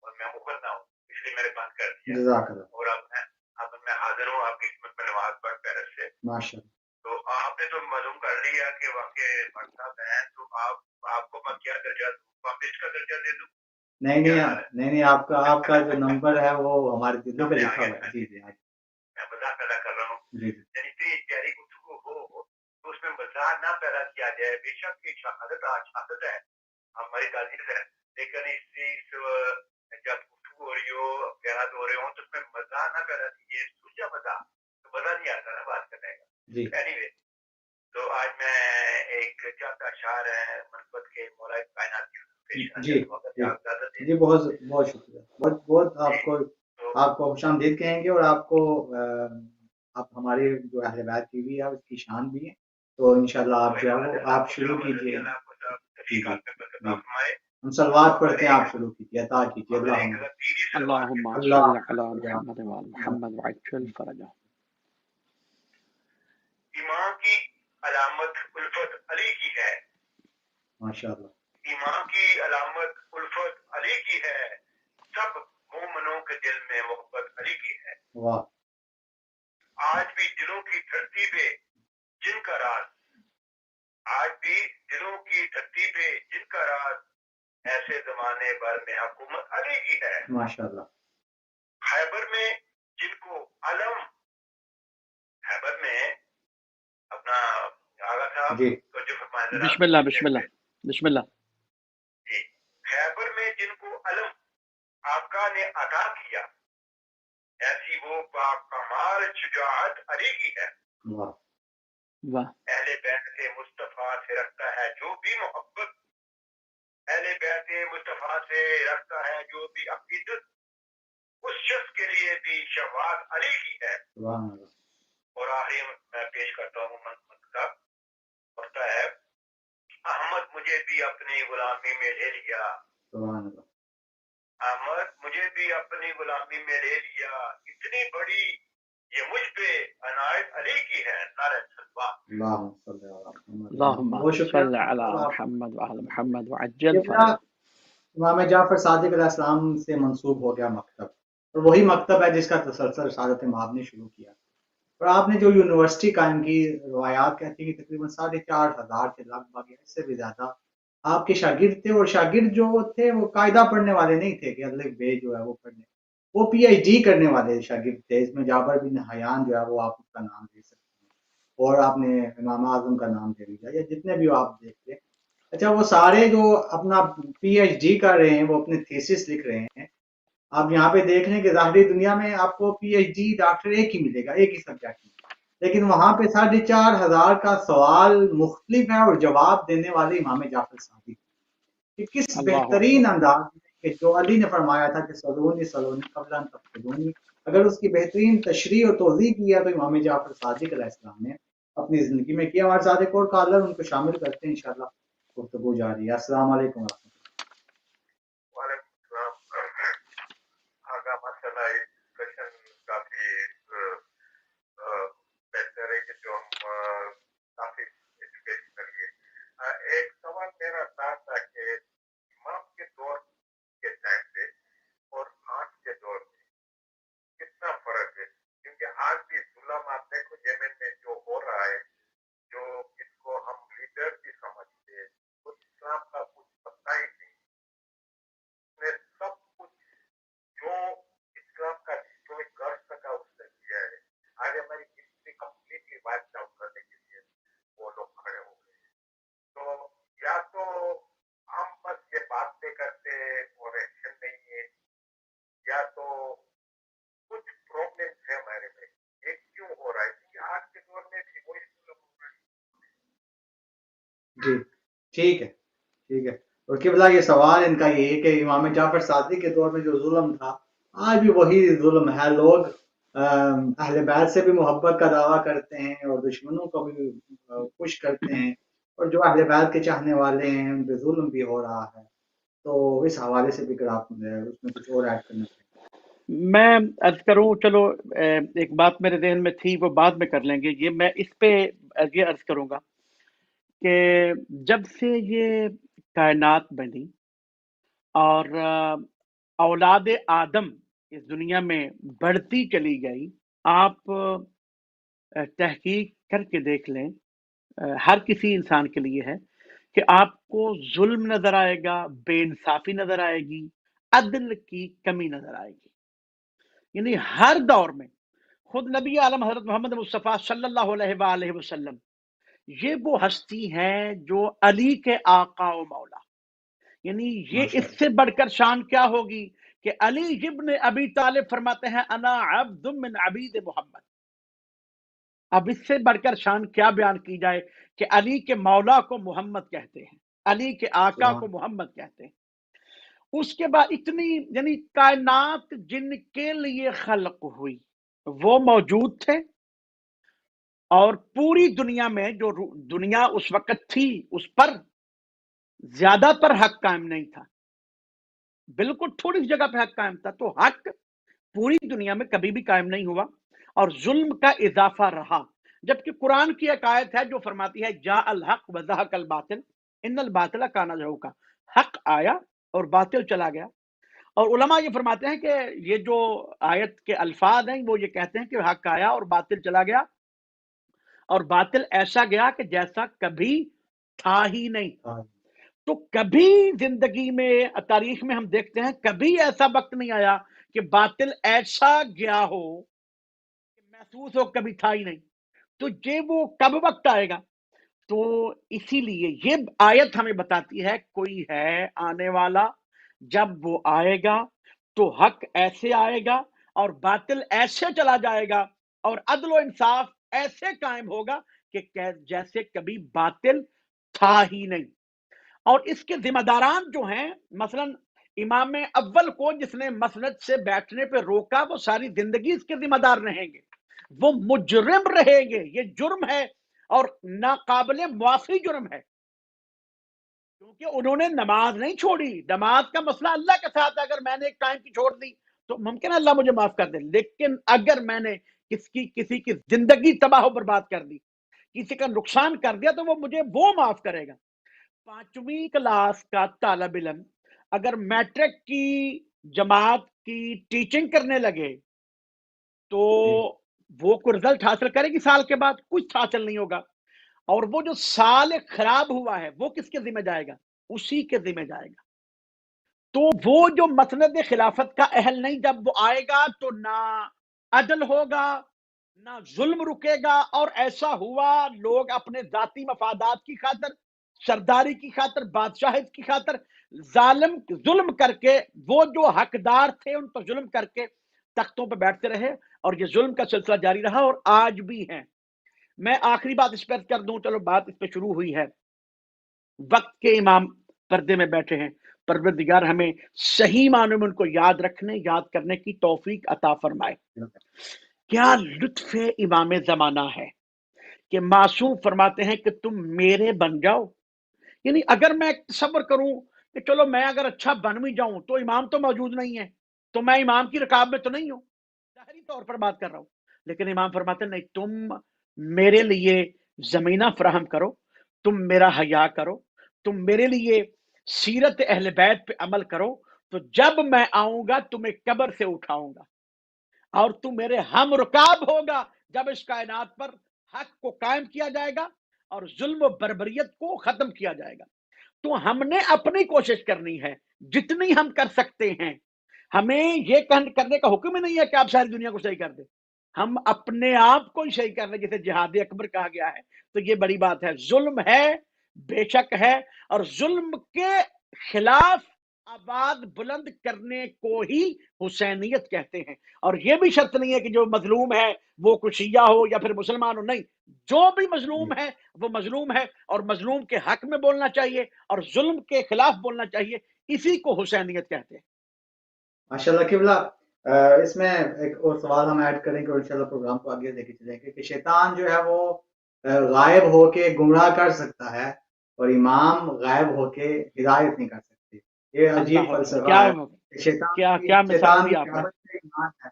اور میں مغل نہ ہوں اس لیے میں نے بند کر دیا، جزاک اللہ۔ اور اب میں حاضر ہوں آپ کی خدمت میں نماز پڑھ پیرس سے۔ ماشاء اللہ۔ تو آپ نے تو معلوم کر لیا کہ واقع بھٹ صاحب ہیں، تو آپ کو میں کیا درجہ دوں، پابلش کا درجہ دے دوں؟ نہیں، آپ کا جو نمبر ہے وہ ہمارے دلوں پہ لکھا ہوا ہے۔ جی جی میں مزاح پیدا کر رہا ہوں، جی یعنی اتنی پیاری گفتگو ہو تو اس میں مزاح نہ پیدا کیا جائے۔ بے شک یہ شہادت ہے، ہماری تعزیت ہے، لیکن جب گفتگو ہو رہی ہو، خیرات ہو رہے ہوں تو اس میں مزاح نہ پیدا کیجیے، سوچا مزاح تو مزہ نہیں آتا نا بات کرنے کا۔ جی اینی وے، تو آج میں ایک چند اشعار ہیں منفت کے مولا کائنات کی جی جی بہت بہت شکریہ، بہت آپ کو خوش آمدید کہیں گے، اور آپ کو آپ ہمارے جو اہل بیت کی بھی ہے اس کی شان بھی ہے، تو انشاءاللہ آپ جو ہے وہ آپ شروع کیجیے۔ ہم صلوات پڑھتے ہیں، آپ شروع کیجیے، عطا کیجیے۔ اللہم اللہ صل علی محمد وعلی محمد وعجل فرجہ۔ ایمان کی علامت الفت علی کی ہے، ماشاءاللہ۔ ایمان کی علامت الفت علی کی ہے، سب مومنوں کے دل میں محبت علی کی ہے۔ واہ۔ آج بھی دلوں کی دھرتی پہ جن کا راز، آج بھی دلوں کی دھرتی پہ جن کا راز، ایسے زمانے بھر میں حکومت علی کی ہے۔ ماشاءاللہ۔ خیبر میں جن کو علم، خیبر میں اپنا آغا صاحب جی تو جو فرمائے ذرا بسم اللہ بسم اللہ بسم اللہ۔ جی، خیبر میں جن کو علم آقا نے عطا کیا، ایسی وہ با کمال شجاعت علی کی ہے۔ واہ واہ۔ اہل بیت مصطفیٰ سے رکھتا ہے جو بھی محبت، اہل بیت مصطفیٰ سے رکھتا ہے جو بھی عقیدت، اس شخص کے لیے بھی شفاعت علی کی ہے۔ سبحان اللہ۔ اور آخری میں پیش کرتا ہوں منت کا، پڑھتا ہے، احمد مجھے بھی اپنی غلامی میں لے لیا، سبحان اللہ۔ احمد مجھے بھی اپنی غلامی میں لے لیا، اتنی بڑی یہ مجھ پہ عنایت علی کی ہے۔ نعرہ تکبیر۔ اللہم صلی علی محمد۔ اللہم بہت شکریہ۔ صل علی محمد وعلی محمد وعجل جتنا فرجہ۔ امام جعفر صادق علیہ السلام سے منسوب ہو گیا مکتب، اور وہی مکتب ہے جس کا تسلسل رسالت مآب نے شروع کیا، اور آپ نے جو یونیورسٹی قائم کی، روایات کہتی ہیں کہ تقریباً 4,500 کے لگ بھگ، اس سے بھی زیادہ آپ کے شاگرد تھے، اور شاگرد جو تھے وہ قاعدہ پڑھنے والے نہیں تھے کہ الف بے جو ہے وہ پڑھنے، وہ پی ایچ ڈی کرنے والے شاگرد تھے۔ اس میں جابر بن حیان جو ہے وہ آپ کا نام دے سکتے ہیں، اور آپ نے امام اعظم کا نام دے دیا، یا جتنے بھی آپ دیکھتے ہیں۔ اچھا، وہ سارے جو اپنا پی ایچ ڈی کر رہے ہیں، وہ اپنے تھیسس لکھ رہے ہیں، آپ یہاں پہ دیکھ لیں کہ ظاہری دنیا میں آپ کو پی ایچ ڈی ڈاکٹر ایک ہی ملے گا، ایک ہی سبجیکٹ میں، لیکن وہاں پہ 4,500 کا سوال مختلف ہے، اور جواب دینے والے امام جعفر صادق، کہ کس اللہ بہترین اکبر۔ انداز میں، کہ جو علی نے فرمایا تھا کہ سلونی سلونی قبل ان تفقدونی، اگر اس کی بہترین تشریح اور توضیح کیا تو امام جعفر صادق علیہ السلام نے اپنی زندگی میں کیا۔ ہمارے ساتھ ایک اور کالر ان کو شامل کرتے ہیں، انشاءاللہ گفتگو جاری ہے۔ السلام علیکم ورحمۃ اللہ۔ وعلیکم السلام۔ آگا ماشاءاللہ ڈسکشن کافی بہتر ہے کہ جو ہم کافی ایجوکیشنل ہے۔ ایک سوال میرا تھا کہ امام کے دور کے ٹائم پہ اور آج کے دور میں کتنا فرق ہے؟ کیونکہ آج بھی ظلم آپ دیکھو یمن میں جو ہو رہا ہے، جو اس کو ہم لیڈر بھی سمجھتے ہیں، تو اسلام کا کچھ پتہ ہی ٹھیک ہے ٹھیک ہے. اور قبلہ یہ سوال ان کا یہ ہے کہ امام جعفر صادق کے دور میں جو ظلم تھا آج بھی وہی ظلم ہے. لوگ اہل بیت سے بھی محبت کا دعویٰ کرتے ہیں اور دشمنوں کو بھی خوش کرتے ہیں، اور جو اہل بیت کے چاہنے والے ہیں ان پہ ظلم بھی ہو رہا ہے. تو اس حوالے سے بھی اگر آپ اس میں کچھ اور ایڈ کرنا چاہیں. میں عرض کروں، چلو ایک بات میرے ذہن میں تھی وہ بعد میں کر لیں گے. یہ میں اس پہ یہ عرض کروں گا کہ جب سے یہ کائنات بنی اور اولاد آدم اس دنیا میں بڑھتی چلی گئی، آپ تحقیق کر کے دیکھ لیں، ہر کسی انسان کے لیے ہے کہ آپ کو ظلم نظر آئے گا، بے انصافی نظر آئے گی، عدل کی کمی نظر آئے گی. یعنی ہر دور میں خود نبی عالم حضرت محمد مصطفیٰ صلی اللہ علیہ وآلہ وسلم یہ وہ ہستی ہیں جو علی کے آقا و مولا، یعنی یہ ماشاء اس سے بڑھ کر شان کیا ہوگی کہ علی ابن ابی طالب فرماتے ہیں انا عبد من عبید محمد. اب اس سے بڑھ کر شان کیا بیان کی جائے کہ علی کے مولا کو محمد کہتے ہیں، علی کے آقا اللہ. کو محمد کہتے ہیں. اس کے بعد اتنی یعنی کائنات جن کے لیے خلق ہوئی وہ موجود تھے، اور پوری دنیا میں جو دنیا اس وقت تھی اس پر زیادہ تر حق قائم نہیں تھا، بالکل تھوڑی سی جگہ پہ حق قائم تھا. تو حق پوری دنیا میں کبھی بھی قائم نہیں ہوا اور ظلم کا اضافہ رہا. جبکہ قرآن کی ایک آیت ہے جو فرماتی ہے جاء الحق وزہق الباطل ان الباطل کان زہوقا، حق آیا اور باطل چلا گیا. اور علماء یہ فرماتے ہیں کہ یہ جو آیت کے الفاظ ہیں وہ یہ کہتے ہیں کہ حق آیا اور باطل چلا گیا، اور باطل ایسا گیا کہ جیسا کبھی تھا ہی نہیں. تو کبھی زندگی میں تاریخ میں ہم دیکھتے ہیں کبھی ایسا وقت نہیں آیا کہ باطل ایسا گیا ہو کہ محسوس ہو کبھی تھا ہی نہیں. تو یہ وہ کب وقت آئے گا؟ تو اسی لیے یہ آیت ہمیں بتاتی ہے کوئی ہے آنے والا، جب وہ آئے گا تو حق ایسے آئے گا اور باطل ایسے چلا جائے گا اور عدل و انصاف ایسے قائم ہوگا کہ جیسے کبھی باطل تھا ہی نہیں. اور اس کے ذمہ داران جو ہیں، مثلا امام اول کو جس نے مسند سے بیٹھنے پہ روکا وہ ساری زندگی اس کے ذمہ دار رہیں گے، وہ مجرم رہیں گے. یہ جرم ہے اور ناقابل معافی جرم ہے، کیونکہ انہوں نے نماز نہیں چھوڑی. نماز کا مسئلہ اللہ کے ساتھ ہے، اگر میں نے ایک ٹائم کی چھوڑ دی تو ممکن ہے اللہ مجھے معاف کر دے، لیکن اگر میں نے کسی کی زندگی تباہ و برباد کر دی، کسی کا نقصان کر دیا، تو وہ مجھے وہ معاف کرے گا. 5ویں کلاس کا طالب علم اگر میٹرک کی جماعت کی ٹیچنگ کرنے لگے تو وہ کوئی رزلٹ حاصل کرے گی سال کے بعد؟ کچھ حاصل نہیں ہوگا. اور وہ جو سال خراب ہوا ہے وہ کس کے ذمہ جائے گا؟ اسی کے ذمہ جائے گا. تو وہ جو مسند خلافت کا اہل نہیں، جب وہ آئے گا تو نہ عدل ہوگا نہ ظلم رکے گا. اور ایسا ہوا لوگ اپنے ذاتی مفادات کی خاطر، سرداری کی خاطر، بادشاہت کی خاطر ظلم کر کے، وہ جو حقدار تھے ان پر ظلم کر کے تختوں پہ بیٹھتے رہے، اور یہ ظلم کا سلسلہ جاری رہا اور آج بھی ہے. میں آخری بات اس پر کر دوں، چلو بات اس پہ شروع ہوئی ہے. وقت کے امام پردے میں بیٹھے ہیں، پروردگار ہمیں صحیح معنوں میں ان کو یاد رکھنے، یاد کرنے کی توفیق عطا فرمائے. کیا لطف امام زمانہ ہے کہ معصوم فرماتے ہیں کہ تم میرے بن جاؤ. یعنی اگر میں تصور کروں کہ چلو میں اگر اچھا بن بھی جاؤں تو امام تو موجود نہیں ہے، تو میں امام کی رکاب میں تو نہیں ہوں، ظاہری طور پر بات کر رہا ہوں. لیکن امام فرماتے ہیں نہیں، تم میرے لیے زمینہ فراہم کرو، تم میرا حیا کرو، تم میرے لیے سیرت اہل بیت پہ عمل کرو، تو جب میں آؤں گا تمہیں قبر سے اٹھاؤں گا اور تم میرے ہم رکاب ہوگا جب اس کائنات پر حق کو قائم کیا جائے گا اور ظلم و بربریت کو ختم کیا جائے گا. تو ہم نے اپنی کوشش کرنی ہے جتنی ہم کر سکتے ہیں. ہمیں یہ کرنے کا حکم ہی نہیں ہے کہ آپ ساری دنیا کو صحیح کر دیں، ہم اپنے آپ کو ہی صحیح کر لیں، جسے جہاد اکبر کہا گیا ہے. تو یہ بڑی بات ہے. ظلم ہے، بے شک ہے، اور ظلم کے خلاف آواز بلند کرنے کو ہی حسینیت کہتے ہیں. اور یہ بھی شرط نہیں ہے کہ جو مظلوم ہے وہ کوئی شیعہ ہو یا پھر مسلمان ہو، نہیں، جو بھی مظلوم ہے وہ مظلوم ہے، اور مظلوم کے حق میں بولنا چاہیے اور ظلم کے خلاف بولنا چاہیے. اسی کو حسینیت کہتے ہیں. ماشاءاللہ قبلہ، اس میں ایک اور سوال ہم ایڈ کریں گے اور انشاءاللہ پروگرام کو آگے لے کے چلیں گے کہ شیطان جو ہے وہ غائب ہو کے گمراہ کر سکتا ہے اور امام غائب ہو کے ہدایت نہیں کر سکتے. یہ عجیب اللہ اکبر، فلسفہ کیا ہے کہ کیا مثال شیطان دی کی آپ نے. غیبت پہ ایمان ہے،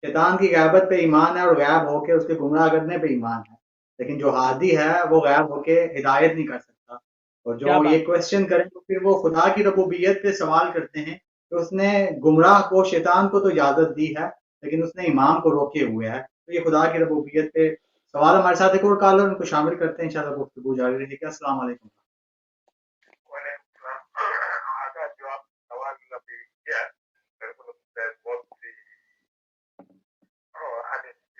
شیطان کی غیبت پہ ایمان ہے اور غائب ہو کے اس کے گمراہ کرنے پہ ایمان ہے، لیکن جو ہادی ہے وہ غائب ہو کے ہدایت نہیں کر سکتا. اور کیا جو بات یہ کوشچن کریں تو پھر وہ خدا کی ربوبیت پہ سوال کرتے ہیں کہ اس نے گمراہ کو، شیطان کو تو اجازت دی ہے لیکن اس نے امام کو روکے ہوئے ہے. تو یہ خدا کی ربوبیت پہ سوال. ہمارے ساتھ ایک اور کالر، ان کو شامل کرتے ہیں، انشاءاللہ گفتگو جاری رہے گی. السلام علیکم. آگا جو آپ سوال ابھی کیا میرے کو لگتا ہے بہت سی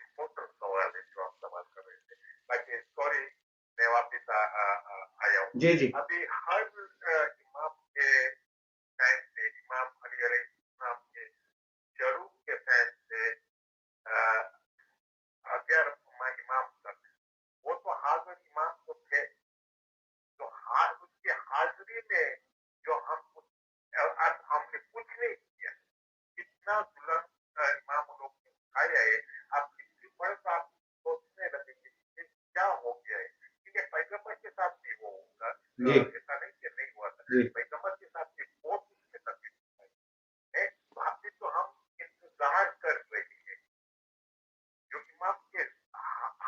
امپورٹنٹ سوال ہے جو آپ سوال کر رہے تھے. باقی سوری میں واپس آیا ہوں. جی جی ابھی ہر امام کے ٹائم سے، امام علی علیہ السلام کے شروع کے ٹائم سے اگر امام تک وہ تو حاضر امام تو تھے، تو اس کی حاضری میں جو ہم نے کچھ نہیں کیا، کتنا ظلم امام لوگ نے اٹھایا ہے. آپ کتنی بڑے تو آپ سوچنے لگیں گے کہ کیا ہو گیا ہے. کیونکہ پیغمبر کے ساتھ بھی وہ ہوگا، ایسا نہیں کہ نہیں ہوا تھا. پیغمبر کے ساتھ بھی بہت اس کے ساتھ ہے. ابھی تو ہم انتظار کر رہے ہیں جو امام کے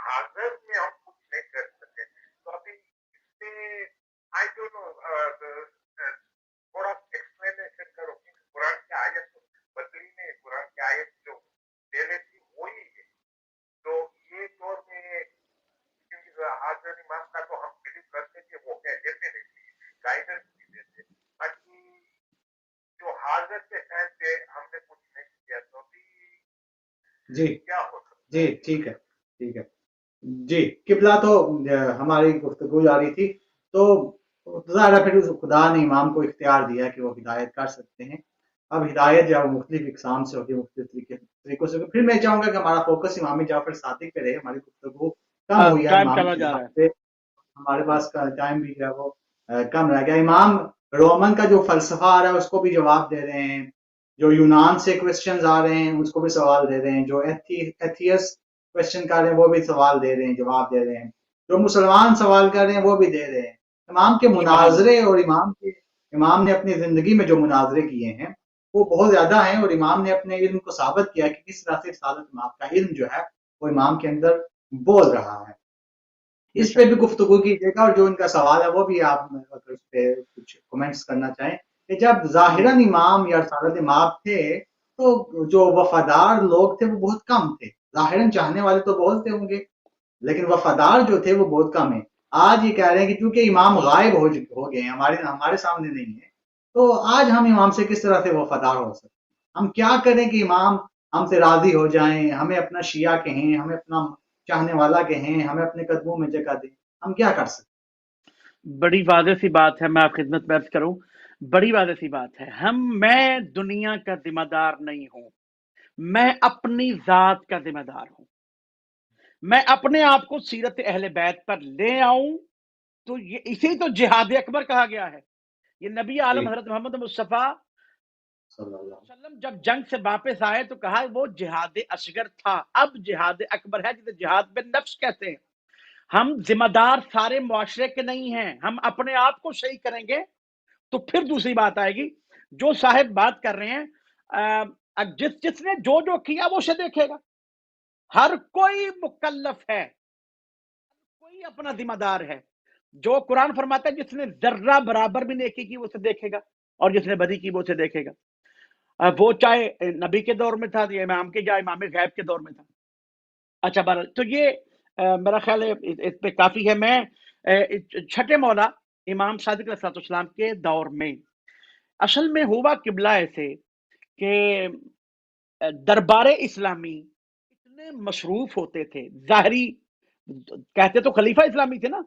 حاضر میں ہم کچھ نہیں کر سکے. تو ابھی اس میں آئی ڈونٹ نو، تھوڑا ایکسپلینیشن کرو. قرآن کی آیت تو بدلی نہیں، قرآن کی آیت جو پہلے تھی وہی ہے. تو یہ دور میں کیونکہ حاضر امام کا تو ہم بلیو کرتے تھے، وہ ہے ڈیفینیٹلی گائیڈنس بھی دیتے. باقی جو حاضر کے ٹائم پہ ہم نے کچھ نہیں کیا تو ابھی جی کیا ہو سکتا ہے. جی ٹھیک ہے ٹھیک ہے. جی قبلہ، تو ہماری گفتگو جاری تھی. تو ظاہر ہے پھر خدا نے امام کو اختیار دیا کہ وہ ہدایت کر سکتے ہیں. اب ہدایت جو مختلف اقسام سے ہوتی ہے، مختلف طریقوں سے. پھر میں چاہوں گا کہ ہمارا فوکس امام جعفر صادق پہ رہے. ہماری گفتگو کم ہوئی ہے ٹائم امام چلا کے جا رہا لحاظ ہے. سے، ہمارے پاس کا ٹائم بھی جو ہے وہ کم رہ گیا. امام رومن کا جو فلسفہ آ رہا ہے اس کو بھی جواب دے رہے ہیں، جو یونان سے کویسچنز آ رہے ہیں اس کو بھی سوال دے رہے ہیں، جو ایتھیس کویسچن کر رہے ہیں وہ بھی سوال دے رہے ہیں، جواب دے رہے ہیں، جو مسلمان سوال کر رہے ہیں وہ بھی دے رہے ہیں. امام کے مناظرے اور امام نے اپنی زندگی میں جو مناظرے کیے ہیں وہ بہت زیادہ ہیں، اور امام نے اپنے علم کو ثابت کیا کہ کس طرح سے رسالت امام کا علم جو ہے وہ امام کے اندر بول رہا ہے. اس پہ بھی گفتگو کیجیے گا، اور جو ان کا سوال ہے وہ بھی آپ اگر اس پہ کچھ کمنٹس کرنا چاہیں کہ جب ظاہراً امام یا رسالت امام تھے تو جو وفادار لوگ تھے وہ بہت کم تھے. ظاہراً چاہنے والے تو بہت سے ہوں گے لیکن وفادار جو تھے وہ بہت کم ہیں. آج یہ کہہ رہے ہیں کہ چونکہ امام غائب ہو گئے ہیں، ہمارے سامنے نہیں ہے، تو آج ہم امام سے کس طرح سے وفادار ہو سکتے ہیں؟ ہم کیا کریں کہ امام ہم سے راضی ہو جائیں، ہمیں اپنا شیعہ کہیں، ہمیں اپنا چاہنے والا کہیں، ہمیں اپنے قدموں میں جگہ دیں؟ ہم کیا کر سکتے ہیں؟ بڑی واضح سی بات ہے، میں آپ خدمت میں عرض کروں، بڑی واضح سی بات ہے. میں دنیا کا ذمہ دار نہیں ہوں، میں اپنی ذات کا ذمہ دار ہوں. میں اپنے آپ کو سیرت اہل بیت پر لے آؤں تو یہ اسی تو جہاد اکبر کہا گیا ہے. یہ نبی عالم حضرت محمد مصطفیٰ صلی اللہ علیہ وسلم وسلم جب جنگ سے واپس آئے تو کہا وہ جہاد اصغر تھا، اب جہاد اکبر ہے جسے جہاد بن نفس کہتے ہیں. ہم ذمہ دار سارے معاشرے کے نہیں ہیں، ہم اپنے آپ کو صحیح کریں گے تو پھر دوسری بات آئے گی. جو صاحب بات کر رہے ہیں، جس نے جو کیا وہ اسے دیکھے گا. ہر کوئی مکلف ہے، کوئی اپنا ذمہ دار ہے. جو قرآن فرماتا ہے جس نے ذرہ برابر بھی نیکی کی وہ اسے دیکھے گا، اور جس نے بدی کی وہ اسے دیکھے گا. وہ چاہے نبی کے دور میں تھا یا امام کے، یا امام غیب کے دور میں تھا. اچھا بہرحال تو یہ میرا خیال ہے اس پہ کافی ہے. میں چھٹے مولا امام صادق علیہ السلام کے دور میں اصل میں ہوا قبلہ ایسے کہ دربار اسلامی اتنے مصروف ہوتے تھے. ظاہری کہتے تو خلیفہ اسلامی تھے نا،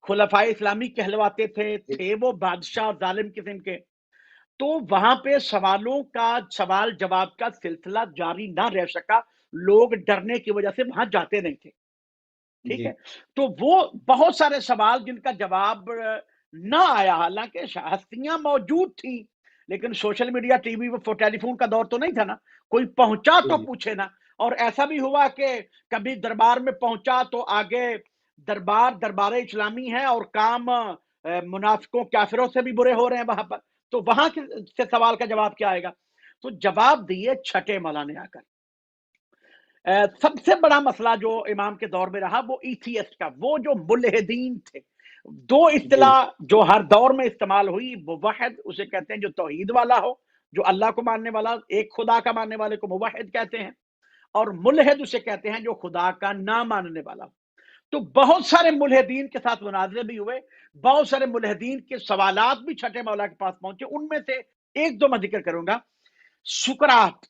خلفائے اسلامی کہلواتے تھے وہ بادشاہ ظالم قسم کے. تو وہاں پہ سوالوں کا سوال جواب کا سلسلہ جاری نہ رہ سکا، لوگ ڈرنے کی وجہ سے وہاں جاتے نہیں تھے، ٹھیک جی ہے۔ تو وہ بہت سارے سوال جن کا جواب نہ آیا، حالانکہ ہستیاں موجود تھیں، لیکن سوشل میڈیا، ٹی وی، ٹیلی فون کا دور تو نہیں تھا نا، کوئی پہنچا تو جی پوچھے نا۔ اور ایسا بھی ہوا کہ کبھی دربار میں پہنچا تو آگے دربار اسلامی ہے اور کام منافقوں کافروں سے بھی برے ہو رہے ہیں وہاں پر، تو وہاں سے سوال کا جواب کیا آئے گا؟ تو جواب دیے چھٹے مولا نے آ کر۔ سب سے بڑا مسئلہ جو امام کے دور میں رہا وہ ایتھیسٹ کا، وہ جو ملحدین تھے۔ دو جی اصطلاح جو ہر دور میں استعمال ہوئی، موحد اسے کہتے ہیں جو توحید والا ہو، جو اللہ کو ماننے والا، ایک خدا کا ماننے والے کو موحد کہتے ہیں، اور ملحد اسے کہتے ہیں جو خدا کا نہ ماننے والا ہو۔ تو بہت سارے ملحدین کے ساتھ مناظرے بھی ہوئے، بہت سارے ملحدین کے سوالات بھی چھٹے مولا کے پاس پہنچے۔ ان میں سے ایک دو میں ذکر کروں گا۔ سقراط،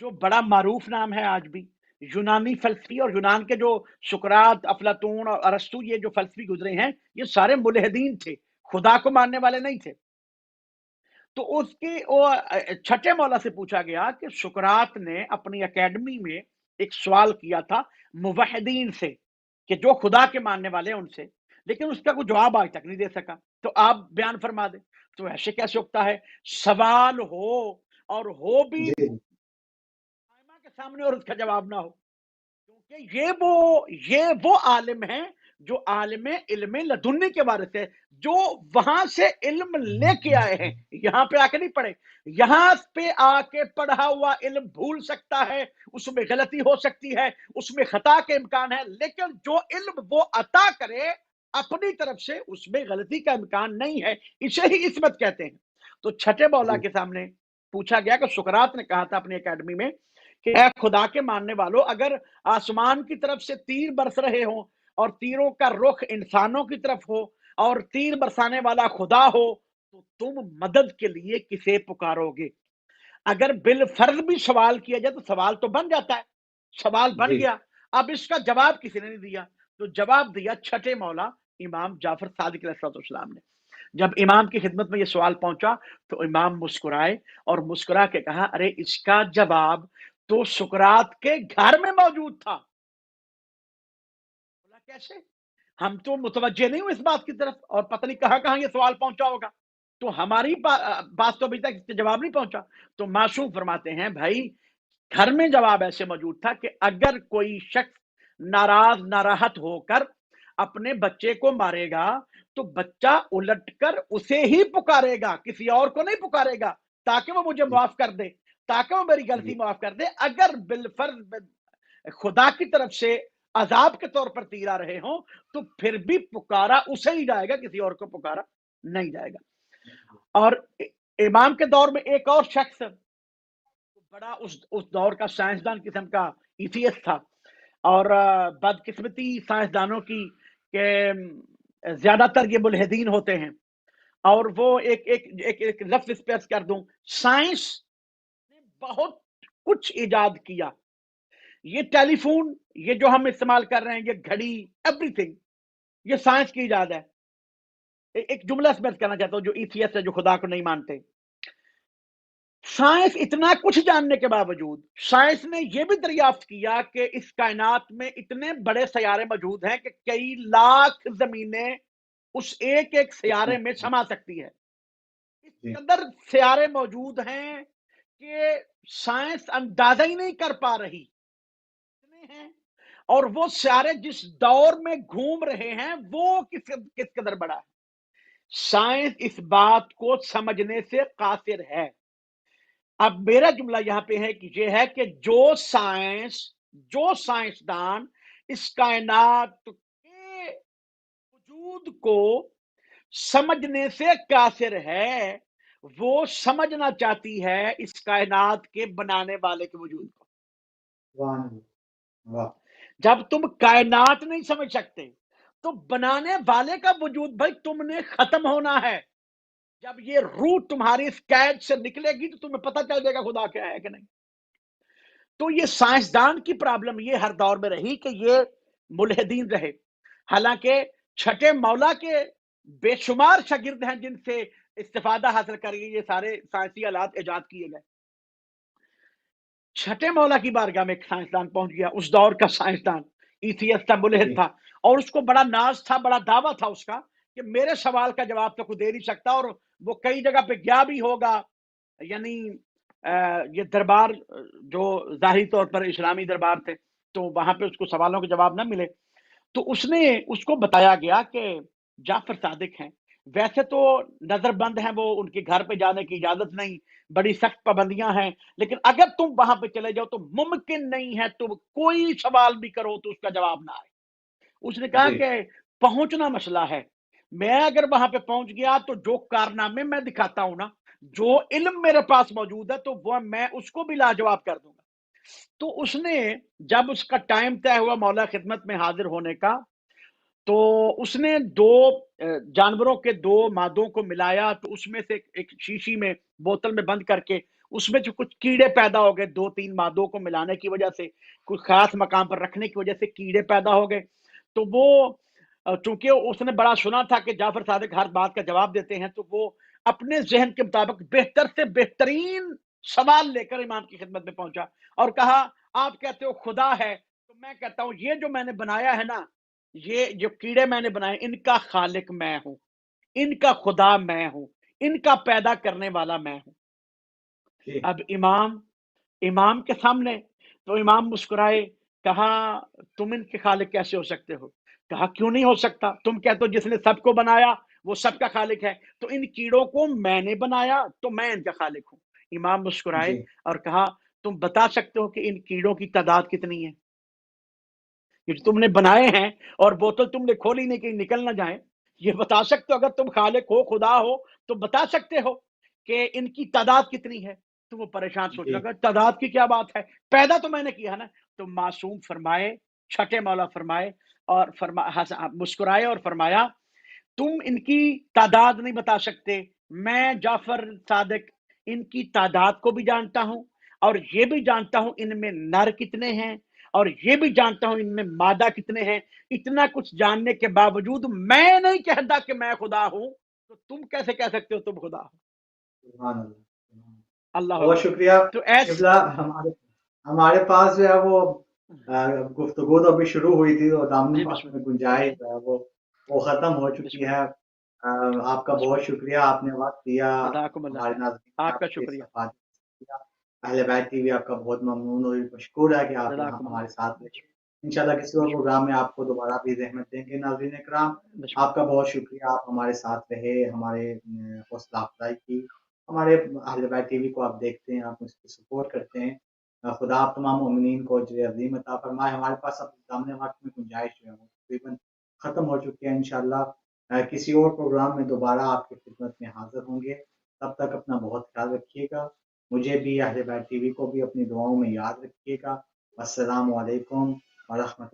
جو بڑا معروف نام ہے آج بھی، یونانی فلسفی، اور یونان کے جو سقراط، افلاطون اور ارسطو، یہ جو فلسفی گزرے ہیں، یہ سارے ملحدین تھے، خدا کو ماننے والے نہیں تھے۔ تو اس کی چھٹے مولا سے پوچھا گیا کہ سقراط نے اپنی اکیڈمی میں ایک سوال کیا تھا موحدین سے، کہ جو خدا کے ماننے والے ہیں ان سے، لیکن اس کا کوئی جواب آج تک نہیں دے سکا، تو آپ بیان فرما دیں۔ تو ایسے کیسے اگتا ہے سوال ہو اور ہو بھی جی کے سامنے اور اس کا جواب نہ ہو؟ کیونکہ یہ وہ عالم ہیں جو عالم علم لدنی کے بارے سے، جو وہاں سے علم لے کے آئے ہیں، یہاں پہ آ کے نہیں پڑھے۔ یہاں پہ آ کے پڑھا ہوا علم بھول سکتا ہے، اس میں غلطی ہو سکتی ہے، اس میں خطا کے امکان ہے، لیکن جو علم وہ عطا کرے اپنی طرف سے، اس میں غلطی کا امکان نہیں ہے، اسے ہی عصمت کہتے ہیں۔ تو چھٹے مولا جی کے سامنے پوچھا گیا کہ سقراط نے کہا تھا اپنی اکیڈمی میں کہ اے خدا کے ماننے والوں، اگر آسمان کی طرف سے تیر برس رہے ہوں اور تیروں کا رخ انسانوں کی طرف ہو اور تیر برسانے والا خدا ہو، تو تم مدد کے لیے کسے پکارو گے؟ اگر بالفرض بھی سوال کیا جائے تو سوال تو بن جاتا ہے، سوال بن جی گیا، اب اس کا جواب کسی نے نہیں دیا، تو جواب دیا چھٹے مولا امام جعفر صادق علیہ السلام نے۔ جب امام کی خدمت میں یہ سوال پہنچا تو امام مسکرائے اور مسکرا کے کہا، ارے اس کا جواب تو سقراط کے گھر میں موجود تھا۔ بولا کیسے؟ ہم تو متوجہ نہیں ہوں اس بات کی طرف، اور پتہ نہیں کہاں کہاں یہ سوال پہنچا ہوگا، تو ہماری بات تو ابھی تک اس کے جواب نہیں پہنچا۔ تو معصوم فرماتے ہیں، بھائی گھر میں جواب ایسے موجود تھا کہ اگر کوئی شخص ناراض ناراحت ہو کر اپنے بچے کو مارے گا تو بچہ الٹ کر اسے ہی پکارے گا، کسی اور کو نہیں پکارے گا، تاکہ وہ مجھے معاف کر دے، تاکہ وہ میری غلطی معاف کر دے۔ اگر بالفرض خدا کی طرف سے عذاب کے طور پر تیر آ رہے ہوں تو پھر بھی پکارا اسے ہی جائے گا، کسی اور کو پکارا نہیں جائے گا۔ اور امام کے دور میں ایک اور شخص بڑا اس دور کا سائنسدان قسم کا ایتھیسٹ تھا، اور بدقسمتی سائنسدانوں کی کہ زیادہ تر یہ ملحدین ہوتے ہیں، اور وہ ایک لفظ اس پہ عرض کر دوں، سائنس نے بہت کچھ ایجاد کیا، یہ ٹیلی فون، یہ جو ہم استعمال کر رہے ہیں، یہ گھڑی، ایوری تھنگ یہ سائنس کی ایجاد ہے۔ ایک جملہ اس میں کہنا چاہتا ہوں جو ایتھیسٹ ہے، جو خدا کو نہیں مانتے، سائنس اتنا کچھ جاننے کے باوجود سائنس نے یہ بھی دریافت کیا کہ اس کائنات میں اتنے بڑے سیارے موجود ہیں کہ کئی لاکھ زمینیں اس ایک ایک سیارے میں سما سکتی ہے۔ اس قدر سیارے موجود ہیں کہ سائنس اندازہ ہی نہیں کر پا رہی ہیں، اور وہ سیارے جس دور میں گھوم رہے ہیں وہ کس قدر بڑا ہے۔ سائنس اس بات کو سمجھنے سے قاصر ہے۔ اب میرا جملہ یہاں پہ ہے کہ یہ ہے کہ جو سائنسدان اس کائنات کے وجود کو سمجھنے سے قاصر ہے، وہ سمجھنا چاہتی ہے اس کائنات کے بنانے والے کے وجود کو۔ جب تم کائنات نہیں سمجھ سکتے تو بنانے والے کا وجود بھائی تم نے ختم ہونا ہے۔ جب یہ روح تمہاری اس قید سے نکلے گی تو تمہیں پتہ چل جائے گا خدا کیا ہے کہ نہیں۔ تو یہ سائنسدان کی پرابلم یہ ہر دور میں رہی کہ یہ ملحدین رہے، حالانکہ چھٹے مولا کے بے شمار شاگرد ہیں جن سے استفادہ حاصل کر کے یہ سارے سائنسی آلات ایجاد کیے گئے۔ چھٹے مولا کی بارگاہ میں ایک سائنسدان پہنچ گیا، اس دور کا سائنسدان، ایتھیسٹ تھا، ملحد تھا، اور اس کو بڑا ناز تھا، بڑا دعویٰ تھا اس کا کہ میرے سوال کا جواب تو کوئی دے نہیں سکتا، اور وہ کئی جگہ پہ گیا بھی ہوگا، یعنی یہ دربار جو ظاہری طور پر اسلامی دربار تھے تو وہاں پہ اس کو سوالوں کے جواب نہ ملے، تو اس کو بتایا گیا کہ جعفر صادق ہیں، ویسے تو نظر بند ہیں، وہ ان کے گھر پہ جانے کی اجازت نہیں، بڑی سخت پابندیاں ہیں، لیکن اگر تم وہاں پہ چلے جاؤ تو ممکن نہیں ہے تم کوئی سوال بھی کرو تو اس کا جواب نہ آئے۔ اس نے کہا کہ پہنچنا مسئلہ ہے، میں اگر وہاں پہ پہنچ گیا تو جو کارنامے میں دکھاتا ہوں نا، جو علم میرے پاس موجود ہے تو وہ میں اس کو بھی لاجواب کر دوں گا۔ تو اس نے جب اس کا ٹائم طے ہوا مولا خدمت میں حاضر ہونے کا، تو اس نے دو جانوروں کے دو مادوں کو ملایا، تو اس میں سے ایک شیشی میں بوتل میں بند کر کے اس میں جو کچھ کیڑے پیدا ہو گئے، دو تین مادوں کو ملانے کی وجہ سے، کچھ خاص مقام پر رکھنے کی وجہ سے کیڑے پیدا ہو گئے۔ تو وہ چونکہ اس نے بڑا سنا تھا کہ جعفر صادق ہر بات کا جواب دیتے ہیں، تو وہ اپنے ذہن کے مطابق بہتر سے بہترین سوال لے کر امام کی خدمت میں پہنچا اور کہا آپ کہتے ہو خدا ہے، تو میں کہتا ہوں یہ جو میں نے بنایا ہے نا، یہ جو کیڑے میں نے بنائے ان کا خالق میں ہوں، ان کا خدا میں ہوں، ان کا پیدا کرنے والا میں ہوں۔ اب امام کے سامنے تو امام مسکرائے، کہا تم ان کے خالق کیسے ہو سکتے ہو؟ کہا کیوں نہیں ہو سکتا، تم کہتے ہو جس نے سب کو بنایا وہ سب کا خالق ہے، تو ان کیڑوں کو میں نے بنایا تو میں ان کا خالق ہوں۔ امام مسکرائے اور کہا تم بتا سکتے ہو کہ ان کیڑوں کی تعداد کتنی ہے؟ یہ جو تم نے بنائے ہیں اور بوتل تم نے کھولی نہیں کہ نکل نہ جائیں، یہ بتا سکتے ہو اگر تم خالق ہو، خدا ہو، تو بتا سکتے ہو کہ ان کی تعداد کتنی ہے؟ تو وہ پریشان سوچ لگا تعداد کی کیا بات ہے، پیدا تو میں نے کیا ہے نا۔ تو معصوم فرمائے، چھٹے مولا فرمائے اور مسکرائے اور فرمایا تم ان کی تعداد نہیں بتا سکتے، میں جعفر صادق ان کی تعداد کو بھی جانتا ہوں، اور یہ بھی جانتا ہوں ان میں نر کتنے ہیں، اور یہ بھی جانتا ہوں ان میں مادہ کتنے ہیں۔ اتنا کچھ جاننے کے باوجود میں نہیں کہتا کہ میں خدا ہوں، تو تم کیسے کہہ سکتے ہو تم خدا ہو؟ اللہ بہت شکریہ تو ہمارے پاس جو ہے وہ گفتگو تو ابھی شروع ہوئی تھی، تو دامن میں گنجائش جو ہے وہ ختم ہو چکی ہے۔ آپ کا بہت شکریہ، آپ نے وقت دیا، ہمارے ناظرین آپ کا شکریہ، اہل بیت ٹی وی آپ کا بہت ممنون اور مشکور ہے کہ آپ ہمارے ساتھ رہے۔ انشاءاللہ کسی اور پروگرام میں آپ کو دوبارہ بھی رحمت دیں گے۔ ناظرین اکرام، آپ کا بہت شکریہ، آپ ہمارے ساتھ رہے، ہمارے حوصلہ افزائی کی، ہمارے اہل بیت ٹی وی کو آپ دیکھتے ہیں، آپ اس کی سپورٹ کرتے ہیں۔ خدا آپ تمام مومنین کو اجر عظیم عطا فرمائے۔ ہمارے پاس اب سامنے وقت میں گنجائش جو ہے وہ تقریباً ختم ہو چکی ہے۔ انشاءاللہ کسی اور پروگرام میں دوبارہ آپ کی خدمت میں حاضر ہوں گے۔ تب تک اپنا بہت خیال رکھیے گا، مجھے بھی اہل بیت ٹی وی کو بھی اپنی دعاؤں میں یاد رکھیے گا۔ السلام علیکم ورحمۃ اللہ۔